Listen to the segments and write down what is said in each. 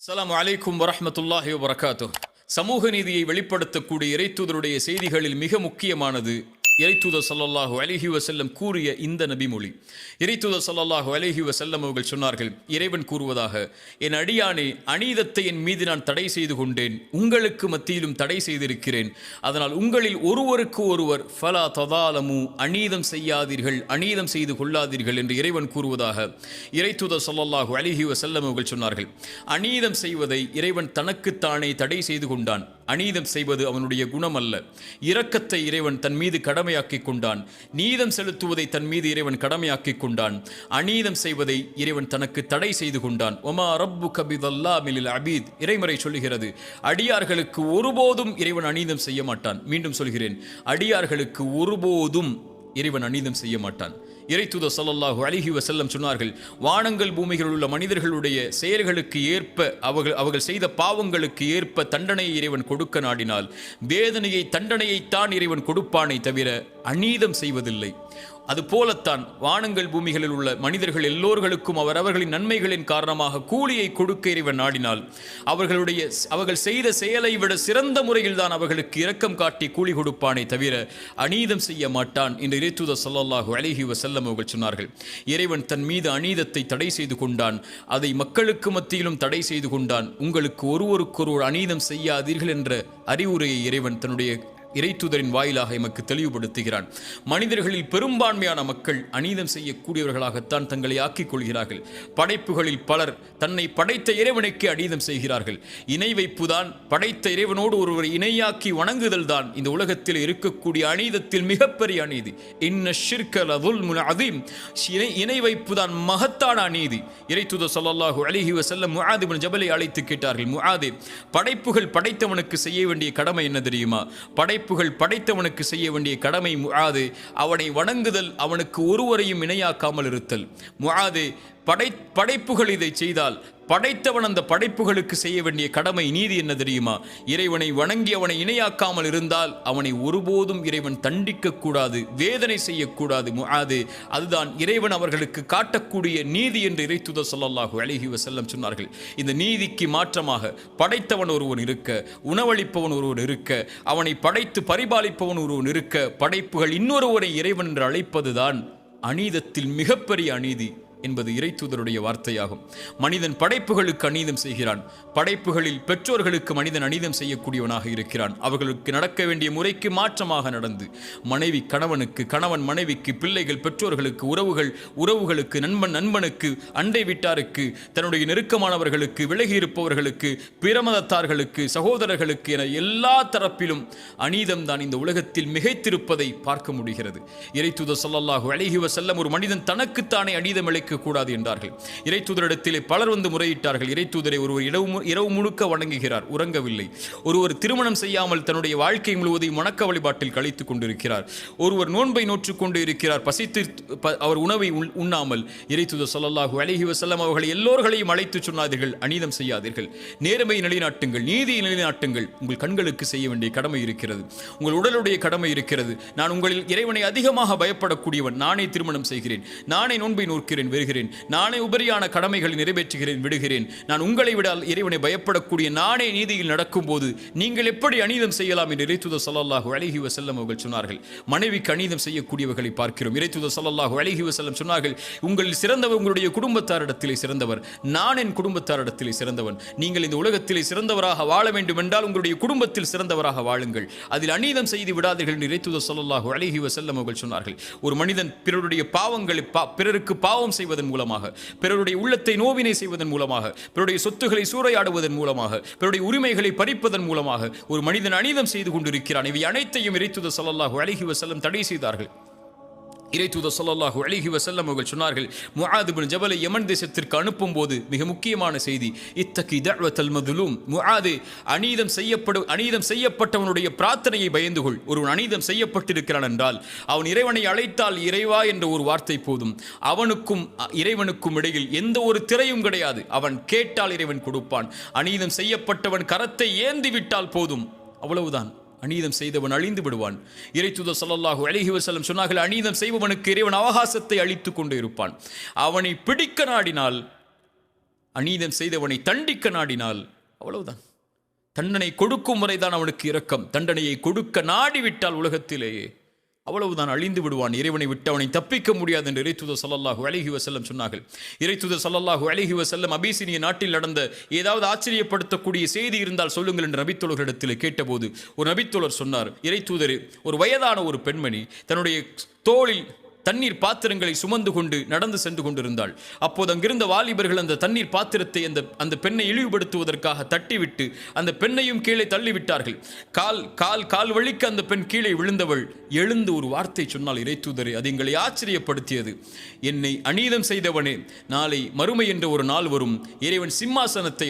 அஸ்ஸலாமு அலைக்கும் வரஹ்மத்துல்லாஹி வபரகாத்துஹ். சமூக நீதியை வெளிப்படுத்தக்கூடிய இறைத்தூதருடைய செய்திகளில் மிக முக்கியமானது இறைத்தூதர் ஸல்லல்லாஹு அலைஹி வஸல்லம் கூறிய இந்த நபிமொழி. இறைத்தூதர் ஸல்லல்லாஹு அலைஹி வஸல்லம் அவர்கள் சொன்னார்கள், இறைவன் கூறுவதாக, என் அடியானே, அநீதத்தை என் மீது நான் தடை செய்து கொண்டேன், உங்களுக்கு மத்தியிலும் தடை செய்திருக்கிறேன். அதனால் உங்களில் ஒருவருக்கு ஒருவர் ஃபலா ததாலமு, அநீதம் செய்யாதீர்கள், அநீதம் செய்து கொள்ளாதீர்கள் என்று இறைவன் கூறுவதாக இறைத்தூதர் ஸல்லல்லாஹு அலைஹி வஸல்லம் அவர்கள் சொன்னார்கள். அநீதம் செய்வதை இறைவன் தனக்குத்தானே தடை செய்து கொண்டான். அநீதம் செய்வது அவனுடைய குணம் அல்ல. இரக்கத்தை இறைவன் தன் மீது கடமையாக்கிக் கொண்டான். நீதம் செலுத்துவதை தன் மீது இறைவன் கடமையாக்கிக் கொண்டான். அநீதம் செய்வதை இறைவன் தனக்கு தடை செய்து கொண்டான். ஒமா ரப்புக பிதல்லாமில் அபீத், இறைமறை சொல்லுகிறது, அடியார்களுக்கு ஒருபோதும் இறைவன் அநீதம் செய்ய மாட்டான். மீண்டும் சொல்கிறேன், அடியார்களுக்கு ஒருபோதும் இறைவன் அநீதம் செய்ய மாட்டான். இறைத்தூதர் ஸல்லல்லாஹு அலைஹி வஸல்லம் சொன்னார்கள், வானங்கள் பூமிகளில் உள்ள மனிதர்களுடைய செயல்களுக்கு ஏற்ப அவர்கள் செய்த பாவங்களுக்கு ஏற்ப தண்டனையை இறைவன் கொடுக்க நாடினால் வேதனையை தண்டனையைத்தான் இறைவன் கொடுப்பானே தவிர அநீதம் செய்வதில்லை. அதுபோலத்தான் வானங்கள் பூமிகளில் உள்ள மனிதர்கள் எல்லோர்களுக்கும் அவரவர்களின் நன்மைகளின் காரணமாக கூலியை கொடுக்க இறைவன் நாடினால் அவர்கள் செய்த செயலை விட சிறந்த முறையில் தான் அவர்களுக்கு இரக்கம் காட்டி கூலி கொடுப்பானே தவிர அநீதம் செய்ய மாட்டான் என்று இறைத்தூதர் ஸல்லல்லாஹு அலைஹி வஸல்லம் அவர்கள் சொன்னார்கள். இறைவன் தன் மீது அநீதத்தை தடை செய்து கொண்டான். அதை மக்களுக்கு மத்தியிலும் தடை செய்து கொண்டான். உங்களுக்கு ஒருவருக்கொருவர் அநீதம் செய்யாதீர்கள் என்ற அறிவுரையை இறைவன் தன்னுடைய இறைத்தூதரின் வாயிலாக எமக்கு தெளிவுபடுத்துகிறான். மனிதர்களில் பெரும்பான்மையான மக்கள் அநீதம் செய்யக்கூடியவர்களாகத்தான் தங்களை ஆக்கிக் கொள்கிறார்கள். படைப்புகளில் பலர் தன்னை படைத்த இறைவனுக்கு அநீதம் செய்கிறார்கள். இணை வைப்புதான், படைத்த இறைவனோடு ஒருவரை இணையாக்கி வணங்குதல் தான் இந்த உலகத்தில் இருக்கக்கூடிய அநீதத்தில் மிகப்பெரிய அநீதி. இன்ன ஷிர்க லதுல்முன் அதீம், இணை வைப்புதான் மகத்தான அநீதி. இறைத்தூதர் ஸல்லல்லாஹு அலைஹி வஸல்லம் முஆத் இப்னு ஜபலை அழைத்து கேட்டார்கள், முஆதே, படைப்புகள் படைத்தவனுக்கு செய்ய வேண்டிய கடமை என்ன தெரியுமா? படைப்புகள் படைத்தவனுக்கு செய்ய வேண்டிய கடமை முஆது, அவனை வணங்குதல், அவனுக்கு ஒருவரையும் இணையாக்காமல் இருத்தல். முஆது, படைப்புகள் இதை செய்தால் படைத்தவன் அந்த படைப்புகளுக்கு செய்ய வேண்டிய கடமை நீதி என்ன தெரியுமா? இறைவனை வணங்கி அவனை இணையாக்காமல் இருந்தால் அவனை ஒருபோதும் இறைவன் தண்டிக்க கூடாது, வேதனை செய்யக்கூடாது. முஆது, அதுதான் இறைவன் அவர்களுக்கு காட்டக்கூடிய நீதி என்று இறைத்தூதர் ஸல்லல்லாஹு அலைஹி வஸல்லம் சொன்னார்கள். இந்த நீதிக்கு மாற்றமாக படைத்தவன் ஒருவன் இருக்க, உணவளிப்பவன் ஒருவன் இருக்க, அவனை படைத்து பரிபாலிப்பவன் ஒருவன் இருக்க, படைப்புகள் இன்னொருவரை இறைவன் என்று அழைப்பதுதான் அநீதத்தில் மிகப்பெரிய அநீதி என்பது இறைத்தூதருடைய வார்த்தையாகும். மனிதன் படைப்புகளுக்கு அநீதம் செய்கிறான். படைப்புகளில் பெற்றோர்களுக்கு மனிதன் அநீதம் செய்யக்கூடியவனாக இருக்கிறான். அவர்களுக்கு நடக்க வேண்டிய முறைக்கு மாற்றமாக நடந்து மனைவி கணவனுக்கு, கணவன் மனைவிக்கு, பிள்ளைகள் பெற்றோர்களுக்கு, உறவுகளுக்கு, நண்பனுக்கு, அண்டை வீட்டாருக்கு, தன்னுடைய நெருக்கமானவர்களுக்கு, விலகி இருப்பவர்களுக்கு, பிரமதத்தார்களுக்கு, சகோதரர்களுக்கு என எல்லா தரப்பிலும் அநீதம் தான் இந்த உலகத்தில் மிகைத்திருப்பதை பார்க்க முடிகிறது. இறைத்தூதர் ஸல்லல்லாஹு அலைஹி வஸல்லம் ஒரு மனிதன் தனக்குத்தானே அநீதம் கூடாது என்றார்கள். இறைத்தூதரிடத்திலே பலர் வந்து முறையிட்டார்கள், இறைத்தூதரை ஒருவர் இரவு முழுக்க வணங்குகிறார், உறங்கவில்லை. ஒருவர் திருமணம் செய்யாமல் தன்னுடைய வாழ்க்கை முழுவதையும் வணக்க வழிபாட்டில் கழித்துக் கொண்டிருக்கிறார். ஒருவர் நோன்பை நோற்றுக் கொண்டு இருக்கிறார், பசித்து அவர் உணவை உண்ணாமல். இறைத்தூதர் ஸல்லல்லாஹு அலைஹி வஸல்லம் அவர்களை எல்லோர்களையும் அழைத்து சொன்னார்கள், அநீதம் செய்யாதீர்கள், நேர்மையை நிலைநாட்டுங்கள், நீதியை நிலைநாட்டுங்கள். உங்கள் கண்களுக்கு செய்ய வேண்டிய கடமை இருக்கிறது, உங்கள் உடலுடைய கடமை இருக்கிறது. நான் உங்களில் இறைவனை அதிகமாக பயப்படக்கூடியவன், நானே திருமணம் செய்கிறேன், நானே நோன்பை நோக்கிறேன், வருகிறேன், நானே உபரியான கடமைகளை நிறைவேற்றுகிறேன், விடுகிறேன். நான் உங்களை விட இறைவனை பயப்படக்கூடிய நானே நீதியில் நடக்கும் போது நீங்கள் எப்படி அநீதம் செய்யலாம் என்று இறைத்தூதர் ஸல்லல்லாஹு அலைஹி வஸல்லம் அவர்கள் சொன்னார்கள். மனைவிக்கு அநீதம் செய்யக்கூடியவர்களை பார்க்கிறோம். இறைத்தூதர் ஸல்லல்லாஹு அலைஹி வஸல்லம் சொன்னார்கள், உங்களில் சிறந்தவர் உங்களுடைய குடும்பத்தாரிடத்திலே சிறந்தவர், நான் என் குடும்பத்தாரிடத்திலே சிறந்தவன். நீங்கள் இந்த உலகத்திலே சிறந்தவராக வாழ வேண்டும் என்றால் உங்களுடைய குடும்பத்தில் சிறந்தவராக வாழுங்கள், அதில் அநீதம் செய்து விடாதீர்கள் என்று இறைத்தூதர் ஸல்லல்லாஹு அலைஹி வஸல்லம் அவர்கள் சொன்னார்கள். ஒரு மனிதன் பிறருடைய பாவங்களை, பிறருக்கு பாவம் செய்வதன் மூலமாக, பிறருடைய உள்ளத்தை நோவினை செய்வதன் மூலமாக, பிறருடைய சொத்துக்களை சூறையாடுவதன் மூலமாக, பிறருடைய உரிமைகளை பறிப்பதன் மூலமாக ஒரு மனிதன் அநீதம் செய்து கொண்டிருக்கிறான். இவை அனைத்தையும் இறைத்தூதர் ஸல்லல்லாஹு அலைஹி வஸல்லம் தடை செய்தார்கள். இறைத்தூதர் ஸல்லல்லாஹு அலைஹி வஸல்லம் அவர்கள் சொன்னார்கள், முஆத் இப்னு ஜபலை யமன் தேசத்திற்கு அனுப்பும் போது மிக முக்கியமான செய்தி, இத்தகி தஅவத்தல் மதுலூம், முஆத், அநீதம் செய்யப்பட்டவனுடைய பிரார்த்தனையை பயந்து கொள். ஒருவன் அநீதம் செய்யப்பட்டிருக்கிறான் என்றால் அவன் இறைவனை அழைத்தால் இறைவா என்ற ஒரு வார்த்தை போதும். அவனுக்கும் இறைவனுக்கும் இடையில் எந்த ஒரு திரையும் கிடையாது. அவன் கேட்டால் இறைவன் கொடுப்பான். அநீதம் செய்யப்பட்டவன் கரத்தை ஏந்தி விட்டால் போதும், அவ்வளவுதான். அநீதம் செய்தவன் அழிந்து விடுவான். இறைத்தூதர் ஸல்லல்லாஹு அலைஹி வஸல்லம் சொன்னார்கள், அநீதம் செய்பவனுக்கு இறைவன் அவகாசத்தை அளித்துக் கொண்டு இருப்பான். அவனை பிடிக்க நாடினால் அநீதம் செய்தவனை தண்டிக்க நாடினால் அவ்வளவுதான். தண்டனை கொடுக்கும் வரைதான் அவனுக்கு இரக்கம். தண்டனையை கொடுக்க நாடிவிட்டால் உலகத்திலேயே அவ்வளவுதான், அழிந்து விடுவான். இறைவனை விட்டு அவனை தப்பிக்க முடியாது என்று இறைத்தூதர் ஸல்லல்லாஹு அலைஹி வஸல்லம் சொன்னார்கள். இறைத்தூதர் ஸல்லல்லாஹு அலைஹி வஸல்லம் அபிசீனிய நாட்டில் நடந்த ஏதாவது ஆச்சரியப்படுத்தக்கூடிய செய்தி இருந்தால் சொல்லுங்கள் என்று நபித்தோழர்களிடத்தில் கேட்டபோது ஒரு நபித்தோழர் சொன்னார், இறைத்தூதர், ஒரு வயதான ஒரு பெண்மணி தன்னுடைய தோளில் தண்ணீர் பாத்திரங்களை சுமந்து கொண்டு நடந்து சென்று கொண்டிருந்தாள். அப்போது அங்கிருந்த வாலிபர்கள் அந்த தண்ணீர் பாத்திரத்தை அந்த பெண்ணை இழிவுபடுத்துவதற்காக தட்டிவிட்டு அந்த பெண்ணையும் கீழே தள்ளிவிட்டார்கள். கால் வழிக்கு அந்த பெண் கீழே விழுந்தவள் எழுந்து ஒரு வார்த்தை சொன்னால், இறைத்தூதரே, அது எங்களை ஆச்சரியப்படுத்தியது. என்னை அநீதம் செய்தவனே, நாளை மறுமை என்ற ஒரு நாள் வரும். இறைவன் சிம்மாசனத்தை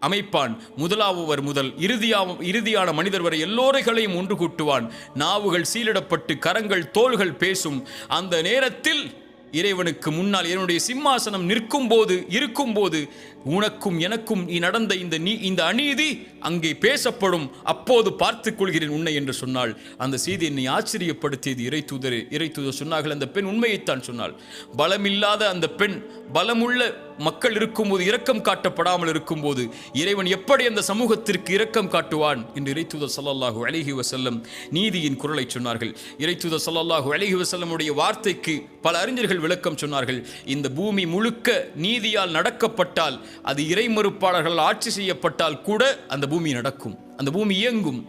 அமைப்பான். முதலாவவர் முதல் இறுதியான மனிதர் வரை எல்லோரைகளையும் ஒன்று கூட்டுவான். நாவுகள் சீலிடப்பட்டு கரங்கள் தோள்கள் பேசும். அந்த நேரத்தில் இறைவனுக்கு முன்னால் என்னுடைய சிம்மாசனம் இருக்கும்போது உனக்கும் எனக்கும் நடந்த இந்த அநீதி அங்கே பேசப்படும். அப்போது பார்த்துக் கொள்கிறேன் உன்னை என்று சொன்னாள். அந்த செய்தி என்னை ஆச்சரியப்படுத்தியது. இறைத்தூதர் சொன்னார்கள், அந்த பெண் உண்மையைத்தான் சொன்னாள். பலமில்லாத அந்த பெண் பலமுள்ள மக்கள் இருக்கும்போது இரக்கம் காட்டப்படாமல் இருக்கும்போது இறைவன் எப்படி அந்த சமூகத்திற்கு இரக்கம் காட்டுவான் என்று இறைத்தூதர் ஸல்லல்லாஹு அலைஹி வஸல்லம் நீதியின் குரலை சொன்னார்கள். இறைத்தூதர் ஸல்லல்லாஹு அலைஹி வஸல்லமுடைய வார்த்தைக்கு பல அறிஞர்கள் விளக்கம் சொன்னார்கள். இந்த பூமி முழுக்க நீதியால் நடக்கப்பட்டால், அது இறை மறுப்பாளர்கள் ஆட்சி செய்யப்பட்டால் கூட அந்த பூமி நடக்கும், அந்த பூமி இயங்கும்.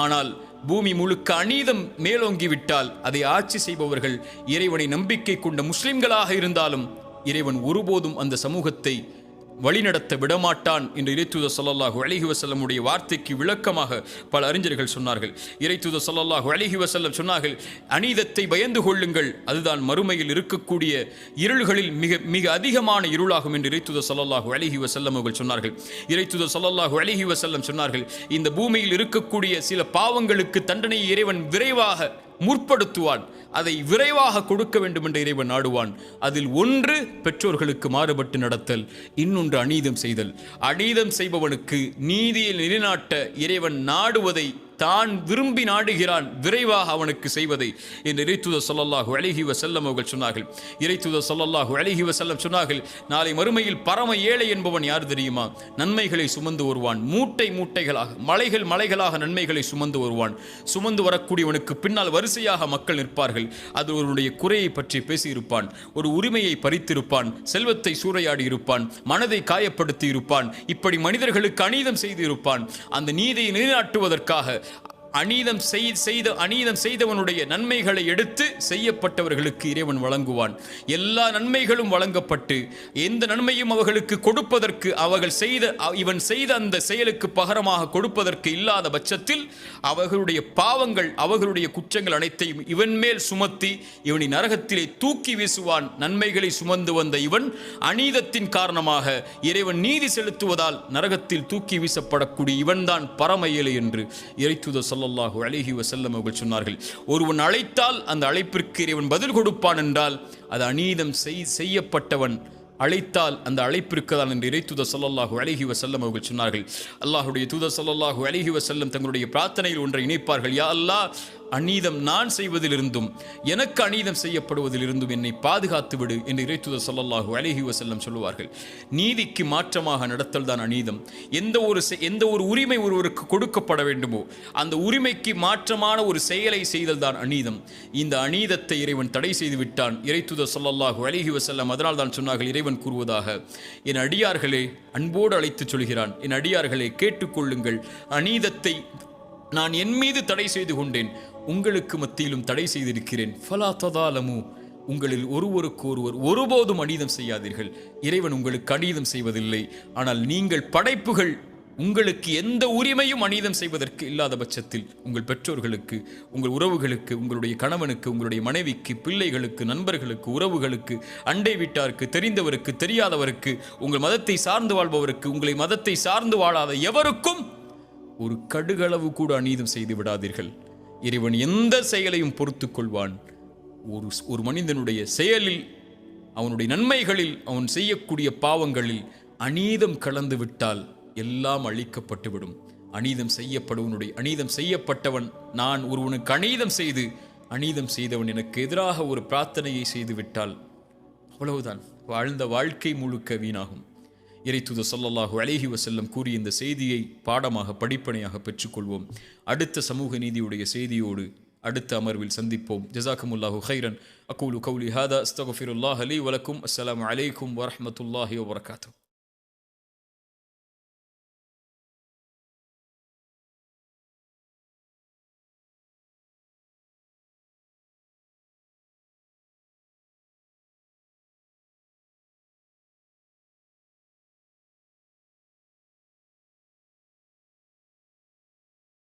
ஆனால் பூமி முழுக்க அநீதம் மேலோங்கிவிட்டால் அதை ஆட்சி செய்பவர்கள் இறைவனை நம்பிக்கை கொண்ட முஸ்லிம்களாக இருந்தாலும் இறைவன் ஒருபோதும் அந்த சமூகத்தை வழிநடத்த விடமாட்டான் என்று இறைத்தூதர் ஸல்லல்லாஹு அலைஹி வஸல்லமுடைய வார்த்தைக்கு விளக்கமாக பல அறிஞர்கள் சொன்னார்கள். இறைத்தூதர் ஸல்லல்லாஹு அலைஹி வஸல்லம் சொன்னார்கள், அநீதத்தை பயந்து கொள்ளுங்கள், அதுதான் மறுமையில் இருக்கக்கூடிய இருள்களில் மிக மிக அதிகமான இருளாகும் என்று இறைத்தூதர் ஸல்லல்லாஹு அலைஹி வஸல்லம் அவர்கள் சொன்னார்கள். இறைத்தூதர் ஸல்லல்லாஹு அலைஹி வஸல்லம் சொன்னார்கள், இந்த பூமியில் இருக்கக்கூடிய சில பாவங்களுக்கு தண்டனையை இறைவன் விரைவாக முற்படுத்துவான், அதை விரைவாக கொடுக்க வேண்டும் என்று இறைவன் நாடுவான். அதில் ஒன்று பெற்றோர்களுக்கு மாறுபட்டு நடத்தல், இன்னொன்று அநீதம் செய்தல். அநீதம் செய்பவனுக்கு நீதியை நிலைநாட்ட இறைவன் நாடுவதை தான் விரும்பி நாடுகிறான், விரைவாக அவனுக்கு செய்வதை என்று இறைத்தூதர் ஸல்லல்லாஹு அலைஹி வஸல்லம் அவர்கள் சொன்னார்கள். இறைத்தூதர் ஸல்லல்லாஹு அலைஹி வஸல்லம் சொன்னார்கள், நாளை மறுமையில் பரம ஏழை என்பவன் யார் தெரியுமா? நன்மைகளை சுமந்து வருவான், மூட்டைகளாக மலைகளாக நன்மைகளை சுமந்து வருவான். சுமந்து வரக்கூடியவனுக்கு பின்னால் வரிசையாக மக்கள் நிற்பார்கள். அது ஒருவனுடைய குறையை பற்றி பேசியிருப்பான், ஒரு உரிமையை பறித்திருப்பான், செல்வத்தை சூறையாடி இருப்பான், மனதை காயப்படுத்தி இருப்பான், இப்படி மனிதர்களுக்கு அநீதம் செய்து இருப்பான். அந்த நீதியை நிலைநாட்டுவதற்காக அநீதம் செய்தவனுடைய நன்மைகளை எடுத்து செய்யப்பட்டவர்களுக்கு இறைவன் வழங்குவான். எல்லா நன்மைகளும் வழங்கப்பட்டு எந்த நன்மையும் அவர்களுக்கு கொடுப்பதற்கு இவன் செய்த அந்த செயலுக்கு பகரமாக கொடுப்பதற்கு இல்லாத பட்சத்தில் அவர்களுடைய பாவங்கள் அவர்களுடைய குற்றங்கள் அனைத்தையும் இவன் மேல் சுமத்தி இவனை நரகத்திலே தூக்கி வீசுவான். நன்மைகளை சுமந்து வந்த இவன் அநீதத்தின் காரணமாக இறைவன் நீதி செலுத்துவதால் நரகத்தில் தூக்கி வீசப்படக்கூடிய இவன்தான் பரம ஏழை என்று இறைத்தூதர் ஸல்லல்லாஹு அலைஹி வஸல்லம் அவர்கள் சொன்னார்கள். ஒருவன் அழைத்தால் அந்த அழைப்பிற்கு இறைவன் பதில் கொடுப்பான் என்றால் அது அநீதம் செய்யப்பட்டவன் அழைத்தால் அந்த அழைப்பிற்கு தான் என்று இறைத்தூதர் ஸல்லல்லாஹு அலைஹி வஸல்லம் அவர்கள் சொன்னார்கள். அல்லாஹ்வுடைய தூதர் ஸல்லல்லாஹு அலைஹி வஸல்லம் தங்களுடைய பிரார்த்தனையில் ஒன்றை இணைப்பார்கள், யா அல்லாஹ், அநீதம் நான் செய்வதிலிருந்தும் எனக்கு அநீதம் செய்யப்படுவதிலிருந்தும் என்னை பாதுகாத்து விடு என்று இறைத்தூதர் ஸல்லல்லாஹு அலைஹி வஸல்லம் சொல்லுவார்கள். நீதிக்கு மாற்றமாக நடத்தல் தான் அநீதம். எந்த ஒரு உரிமை ஒருவருக்கு கொடுக்கப்பட வேண்டுமோ அந்த உரிமைக்கு மாற்றமான ஒரு செயலை செய்தல் தான் அநீதம். இந்த அநீதத்தை இறைவன் தடை செய்து விட்டான். இறைத்தூதர் ஸல்லல்லாஹு அலைஹி வஸல்லம் அதனால் தான் சொன்னார்கள், இறைவன் கூறுவதாக, என் அடியார்களே, அன்போடு அழைத்து சொல்கிறான், என் அடியார்களே கேட்டுக்கொள்ளுங்கள், அநீதத்தை நான் என் மீது தடை செய்து கொண்டேன், உங்களுக்கு மத்தியிலும் தடை செய்திருக்கிறேன். ஃபலா ததாலமு, உங்களில் ஒருவருக்கு ஒருவர் ஒருபோதும் அநீதம் செய்யாதீர்கள். இறைவன் உங்களுக்கு அநீதம் செய்வதில்லை. ஆனால் நீங்கள் படைப்புகள் உங்களுக்கு எந்த உரிமையும் அநீதம் செய்வதற்கு இல்லாத பட்சத்தில் உங்கள் பெற்றோர்களுக்கு, உங்கள் உறவுகளுக்கு, உங்களுடைய கணவனுக்கு, உங்களுடைய மனைவிக்கு, பிள்ளைகளுக்கு, நண்பர்களுக்கு, உறவுகளுக்கு, அண்டை வீட்டாருக்கு, தெரிந்தவருக்கு, தெரியாதவருக்கு, உங்கள் மதத்தை சார்ந்து வாழ்பவருக்கு, உங்களை மதத்தை சார்ந்து வாழாத எவருக்கும் ஒரு கடுகளவு கூட அநீதம் செய்து விடாதீர்கள். இறைவன் எந்த செயலையும் பொறுத்து கொள்வான். ஒரு மனிதனுடைய செயலில், அவனுடைய நன்மைகளில், அவன் செய்யக்கூடிய பாவங்களில் அநீதம் கலந்து விட்டால் எல்லாம் அழிக்கப்பட்டுவிடும். அநீதம் செய்யப்பட்டவன், நான் ஒருவனுக்கு அநீதம் செய்தவன் எனக்கு எதிராக ஒரு பிரார்த்தனையை செய்து விட்டால் அவ்வளவுதான், வாழ்ந்த வாழ்க்கை முழுக்க வீணாகும். இறைத்தூதர் ஸல்லல்லாஹு அலைஹி வஸல்லம் கூறிய இந்த செய்தியை பாடமாக படிப்பனையாக பெற்றுக்கொள்வோம். அடுத்த சமூக நீதியுடைய செய்தியோடு அடுத்த அமர்வில் சந்திப்போம். ஜஸாக்குமுல்லாஹு கைரன். அகூலு கௌலி ஹாதா அஸ்தக்ஃபிருல்லாஹ் லீ வலக்கும். அஸ்ஸலாமு அலைக்கும் வரஹ்மத்துல்லாஹி வபரகாத்துஹு.